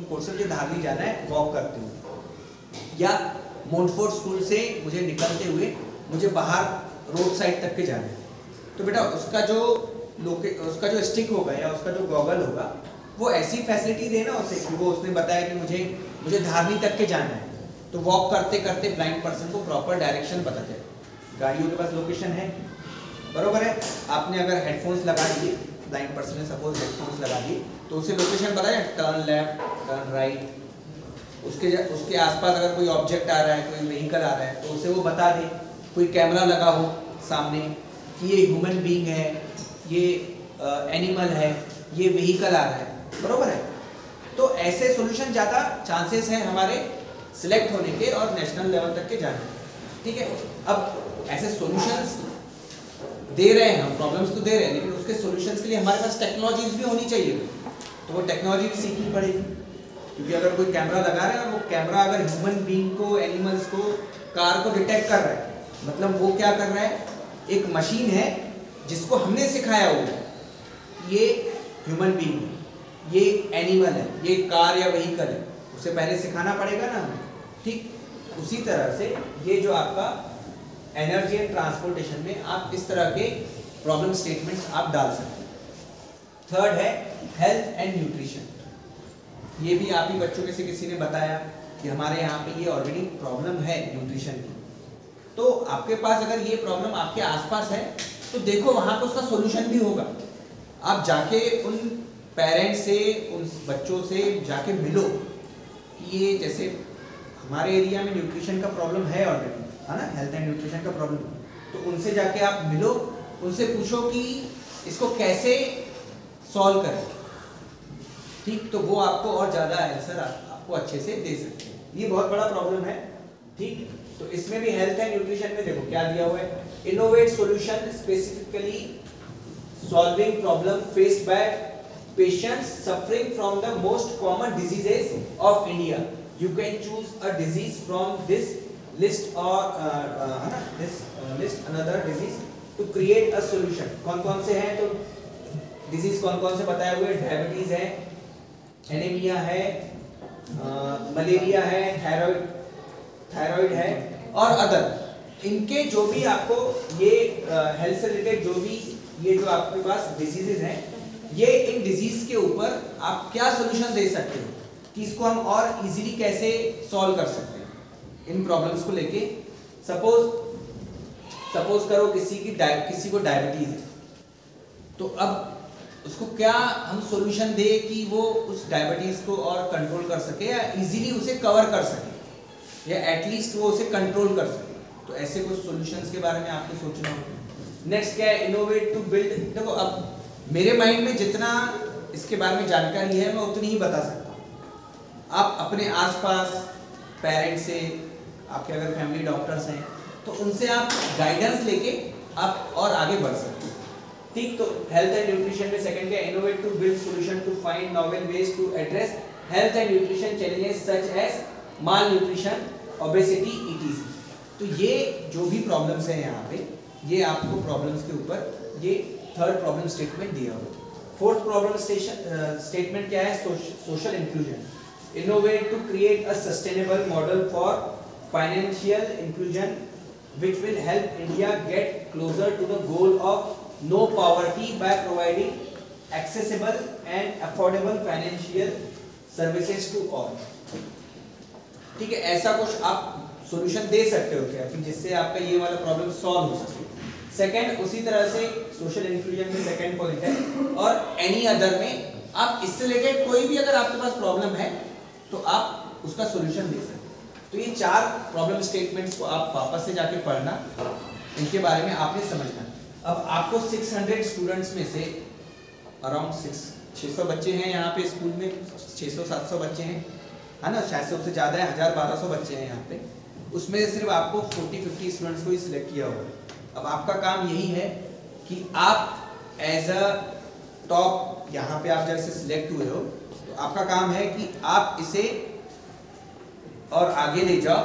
Court से मुझे धारनी जाना है वॉक करते हुए, या मोंटफोर्ट स्कूल से मुझे निकलते हुए मुझे बाहर रोड साइड तक के जाना है, तो बेटा उसका जो स्टिक होगा या उसका जो गॉगल होगा वो ऐसी फैसिलिटी देना उसे कि वो उसने बताया कि मुझे धारनी तक के जाना है, तो वॉक करते करते ब्लाइंड पर्सन को प्रॉपर डायरेक्शन पता चले। गाड़ियों के पास लोकेशन है, बरोबर है। आपने अगर हेडफोन्स लगा दिए, ब्लाइंड पर्सन ने सपोज हेडफोन्स लगा दिए, तो उसे लोकेशन पता है, टर्न लेफ्ट, टर्न राइट, उसके आसपास अगर कोई ऑब्जेक्ट आ रहा है, कोई व्हीकल आ रहा है तो उसे वो बता दे। कोई कैमरा लगा हो सामने कि ये ह्यूमन बीइंग है, ये एनिमल है, ये व्हीकल आ रहा है, बरोबर है। तो ऐसे सॉल्यूशन ज़्यादा चांसेस हैं हमारे सिलेक्ट होने के और नेशनल लेवल तक के जाने के, ठीक है। अब ऐसे सॉल्यूशंस दे रहे हैं हम, प्रॉब्लम्स तो दे रहे हैं, लेकिन उसके सॉल्यूशंस के लिए हमारे पास टेक्नोलॉजीज भी होनी चाहिए, तो वो टेक्नोलॉजी भी सीखनी पड़ेगी। क्योंकि अगर कोई कैमरा लगा रहा है और वो कैमरा अगर ह्यूमन बीइंग को, एनिमल्स को, कार को डिटेक्ट कर रहा है, मतलब वो क्या कर रहा है, एक मशीन है जिसको हमने सिखाया हुआ है, ये ह्यूमन बीइंग है, ये एनिमल है, ये कार या व्हीकल है, उसे पहले सिखाना पड़ेगा ना हमें, ठीक। उसी तरह से ये जो आपका एनर्जी एंड ट्रांसपोर्टेशन में आप इस तरह के प्रॉब्लम स्टेटमेंट्स आप डाल सकते हैं। थर्ड है हेल्थ एंड न्यूट्रिशन। ये भी आप ही बच्चों में से किसी ने बताया कि हमारे यहाँ पे ये ऑलरेडी प्रॉब्लम है न्यूट्रिशन की, तो आपके पास अगर ये प्रॉब्लम आपके आसपास है तो देखो वहाँ पे उसका सॉल्यूशन भी होगा। आप जाके उन पेरेंट्स से, उन बच्चों से जाके मिलो कि ये जैसे हमारे एरिया में न्यूट्रिशन का प्रॉब्लम है ऑलरेडी, है ना, हेल्थ एंड न्यूट्रिशन का प्रॉब्लम, तो उनसे जाके आप मिलो, उनसे पूछो कि इसको कैसे सॉल्व करें, ठीक। तो वो आपको और ज़्यादा आंसर आपको अच्छे से दे सकते हैं। ये बहुत बड़ा प्रॉब्लम है, ठीक। तो इसमें भी हेल्थ एंड न्यूट्रिशन में देखो क्या दिया हुआ है, innovate solution specifically solving problem faced by patients suffering from the most common diseases of India. You can choose a disease from this list और this list another disease to create a solution. कौन कौन से हैं, तो disease कौन कौन से बताए हुए, डायबिटीज है, एनीमिया है, मलेरिया है, थायराइड है और अदर। इनके जो भी आपको ये हेल्थ से रिलेटेड जो भी ये जो आपके पास डिजीजेज हैं, ये इन डिजीज के ऊपर आप क्या सॉल्यूशन दे सकते हो कि इसको हम और इजीली कैसे सॉल्व कर सकते हैं इन प्रॉब्लम्स को लेके। सपोज करो किसी को डायबिटीज है, तो अब उसको क्या हम सॉल्यूशन दे कि वो उस डायबिटीज को और कंट्रोल कर सके या इजीली उसे कवर कर सके या एटलीस्ट वो उसे कंट्रोल कर सके। तो ऐसे कुछ सॉल्यूशंस के बारे में आपको सोचना होगा। नेक्स्ट क्या है, इनोवेट टू बिल्ड। देखो अब मेरे माइंड में जितना इसके बारे में जानकारी है मैं उतनी ही बता सकता हूँ। आप अपने आसपास पेरेंट्स से, आपके अगर फैमिली डॉक्टर्स हैं तो उनसे आप गाइडेंस लेके आप और आगे बढ़ सकते हैं, ठीक। तो हेल्थ एंड न्यूट्रिशन में सेकंड क्या, innovate to build solution to find novel ways to address health and nutrition challenges such as malnutrition, obesity, ETC. तो ये जो भी प्रॉब्लम्स हैं यहाँ पे, ये आपको प्रॉब्लम्स के ऊपर ये थर्ड प्रॉब्लम स्टेटमेंट दिया हुआ। फोर्थ प्रॉब्लम स्टेटमेंट क्या है, social inclusion. Innovate to create a sustainable model for financial inclusion which will help India get closer to the goal of no poverty by providing accessible and affordable financial services to all। ठीक है, ऐसा कुछ आप solution दे सकते हो क्या कि जिससे आपका ये वाला प्रॉब्लम सॉल्व हो सके। सेकंड, उसी तरह से सोशल इंक्लूजन में सेकंड पॉइंट है, और एनी अदर में आप इससे रिलेटेड कोई भी अगर आपके पास प्रॉब्लम है तो आप उसका सॉल्यूशन दे सकते हो। तो ये चार प्रॉब्लम स्टेटमेंट्स को आप वापस से जाके पढ़ना, इनके बारे में आपने समझना। अब आपको 600 स्टूडेंट्स में से अराउंड 600 बच्चे हैं यहाँ पे स्कूल में, 600-700 बच्चे हैं, है ना, शायद से उससे ज़्यादा है, 1000-1200 बच्चे हैं यहाँ पे। उसमें से सिर्फ आपको 40-50 स्टूडेंट्स को ही सिलेक्ट किया होगा। अब आपका काम यही है कि आप एज अ टॉप यहाँ पे आप जैसे सिलेक्ट हुए हो, तो आपका काम है कि आप इसे और आगे ले जाओ